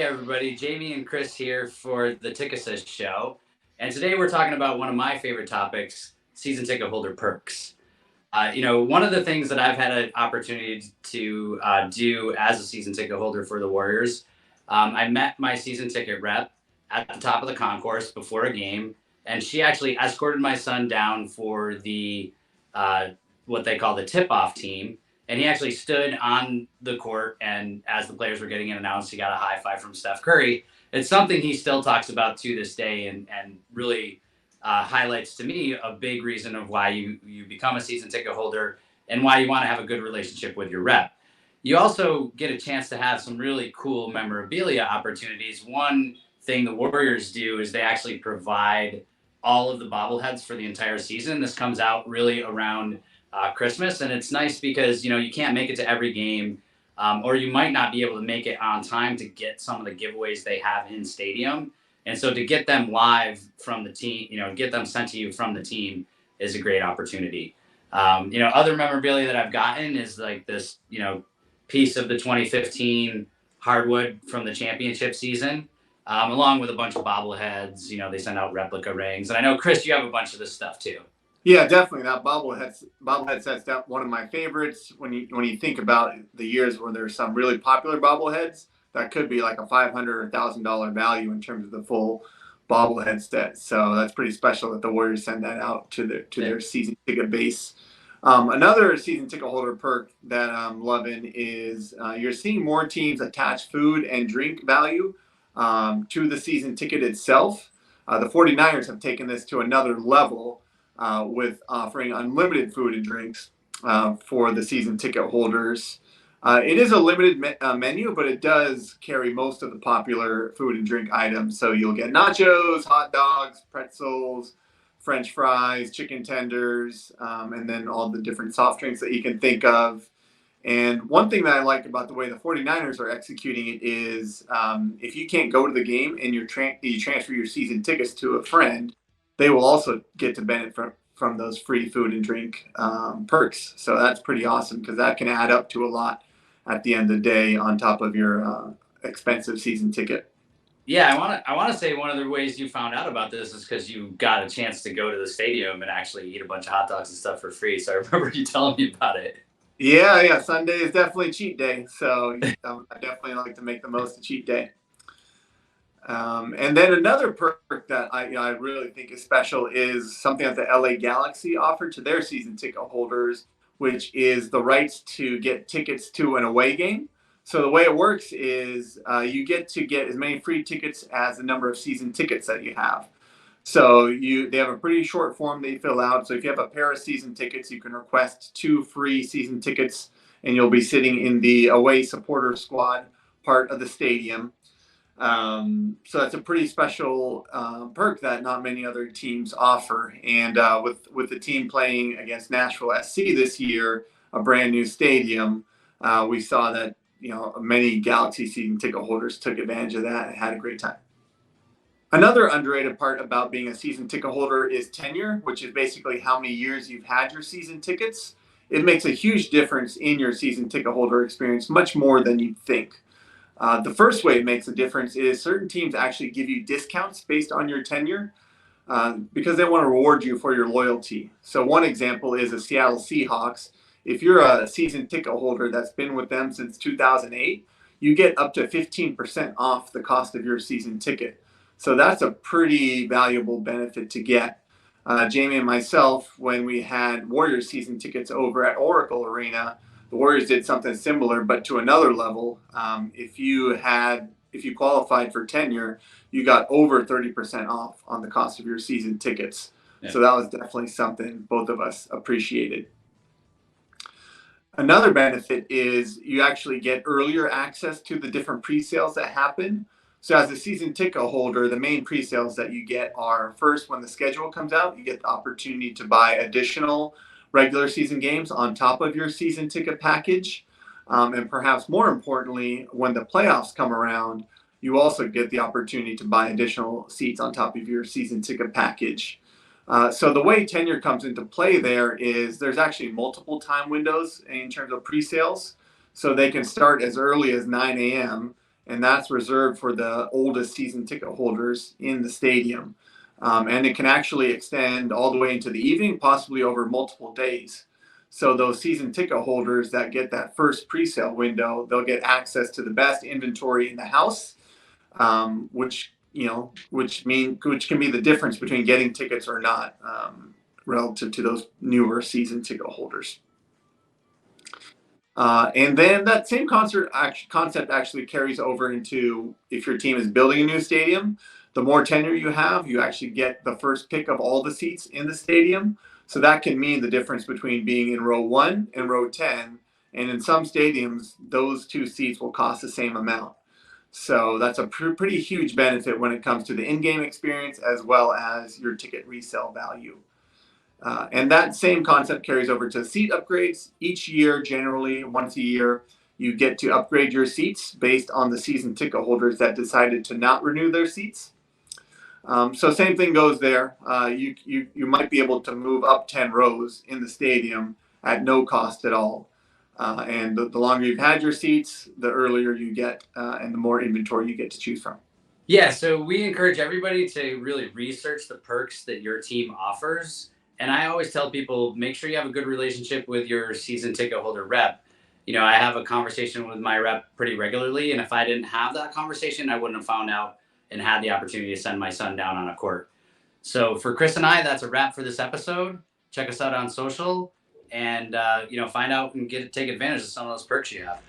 everybody. Jamie and Chris here for the TiqAssist show. And today we're talking about one of my favorite topics, season ticket holder perks. One of the things that I've had an opportunity to do as a season ticket holder for the Warriors, I met my season ticket rep at the top of the concourse before a game, and she actually escorted my son down for the uh, what they call the tip-off team. And he actually stood on the court, and as the players were getting in and out, he got a high five from Steph Curry. It's something he still talks about to this day, and really highlights to me a big reason of why you become a season ticket holder and why you want to have a good relationship with your rep. You also get a chance to have some really cool memorabilia opportunities. One thing the Warriors do is they actually provide all of the bobbleheads for the entire season. This comes out really around Christmas, and it's nice because you can't make it to every game, or you might not be able to make it on time to get some of the giveaways they have in stadium. And so to get them live from the team, get them sent to you from the team is a great opportunity. Other memorabilia that I've gotten is like this, piece of the 2015 hardwood from the championship season, along with a bunch of bobbleheads. They send out replica rings. And I know, Chris, you have a bunch of this stuff too. Yeah, definitely. That bobblehead set's one of my favorites. When you think about the years where there's some really popular bobbleheads, that could be like a $500 or $1,000 value in terms of the full bobblehead set. So that's pretty special that the Warriors send that out to their season ticket base. Another season ticket holder perk that I'm loving is you're seeing more teams attach food and drink value to the season ticket itself. The 49ers have taken this to another level with offering unlimited food and drinks for the season ticket holders. It is a limited menu, but it does carry most of the popular food and drink items. So you'll get nachos, hot dogs, pretzels, French fries, chicken tenders, and then all the different soft drinks that you can think of. And one thing that I like about the way the 49ers are executing it is if you can't go to the game and you transfer your season tickets to a friend, they will also get to benefit from those free food and drink perks. So that's pretty awesome because that can add up to a lot at the end of the day on top of your expensive season ticket. Yeah, I want to say one of the ways you found out about this is because you got a chance to go to the stadium and actually eat a bunch of hot dogs and stuff for free. So I remember you telling me about it. Yeah. Sunday is definitely cheat day. So I definitely like to make the most of cheat day. And then another perk that I really think is special is something that the LA Galaxy offered to their season ticket holders, which is the rights to get tickets to an away game. So the way it works is you get to get as many free tickets as the number of season tickets that you have. So they have a pretty short form they fill out. So if you have a pair of season tickets, you can request 2 free season tickets, and you'll be sitting in the away supporter squad part of the stadium. So that's a pretty special perk that not many other teams offer. And with the team playing against Nashville SC this year, a brand new stadium, we saw that many Galaxy season ticket holders took advantage of that and had a great time. Another underrated part about being a season ticket holder is tenure, which is basically how many years you've had your season tickets. It makes a huge difference in your season ticket holder experience, much more than you'd think. The first way it makes a difference is certain teams actually give you discounts based on your tenure because they want to reward you for your loyalty. So one example is the Seattle Seahawks. If you're a season ticket holder that's been with them since 2008, you get up to 15% off the cost of your season ticket. So that's a pretty valuable benefit to get. Jamie and myself, when we had Warriors season tickets over at Oracle Arena, the Warriors did something similar, but to another level. If you qualified for tenure, you got over 30% off on the cost of your season tickets. Yeah. So that was definitely something both of us appreciated. Another benefit is you actually get earlier access to the different pre-sales that happen. So as a season ticket holder, the main pre-sales that you get are first, when the schedule comes out, you get the opportunity to buy additional regular season games on top of your season ticket package. And perhaps more importantly, when the playoffs come around, you also get the opportunity to buy additional seats on top of your season ticket package. So the way tenure comes into play there is there's actually multiple time windows in terms of pre-sales. So they can start as early as 9 a.m. and that's reserved for the oldest season ticket holders in the stadium. And it can actually extend all the way into the evening, possibly over multiple days. So those season ticket holders that get that first pre-sale window, they'll get access to the best inventory in the house, which can be the difference between getting tickets or not, relative to those newer season ticket holders. And then that same concept actually carries over into if your team is building a new stadium. The more tenure you have, you actually get the first pick of all the seats in the stadium. So that can mean the difference between being in row 1 and row 10. And in some stadiums, those two seats will cost the same amount. So that's a pretty huge benefit when it comes to the in-game experience as well as your ticket resale value. And that same concept carries over to seat upgrades. Each year, generally once a year, you get to upgrade your seats based on the season ticket holders that decided to not renew their seats. So same thing goes there. You might be able to move up 10 rows in the stadium at no cost at all. And the longer you've had your seats, the earlier you get, and the more inventory you get to choose from. Yeah, so we encourage everybody to really research the perks that your team offers. And I always tell people make sure you have a good relationship with your season ticket holder rep. I have a conversation with my rep pretty regularly. And if I didn't have that conversation, I wouldn't have found out and had the opportunity to send my son down on a court. So for Chris and I, that's a wrap for this episode. Check us out on social and find out and take advantage of some of those perks you have.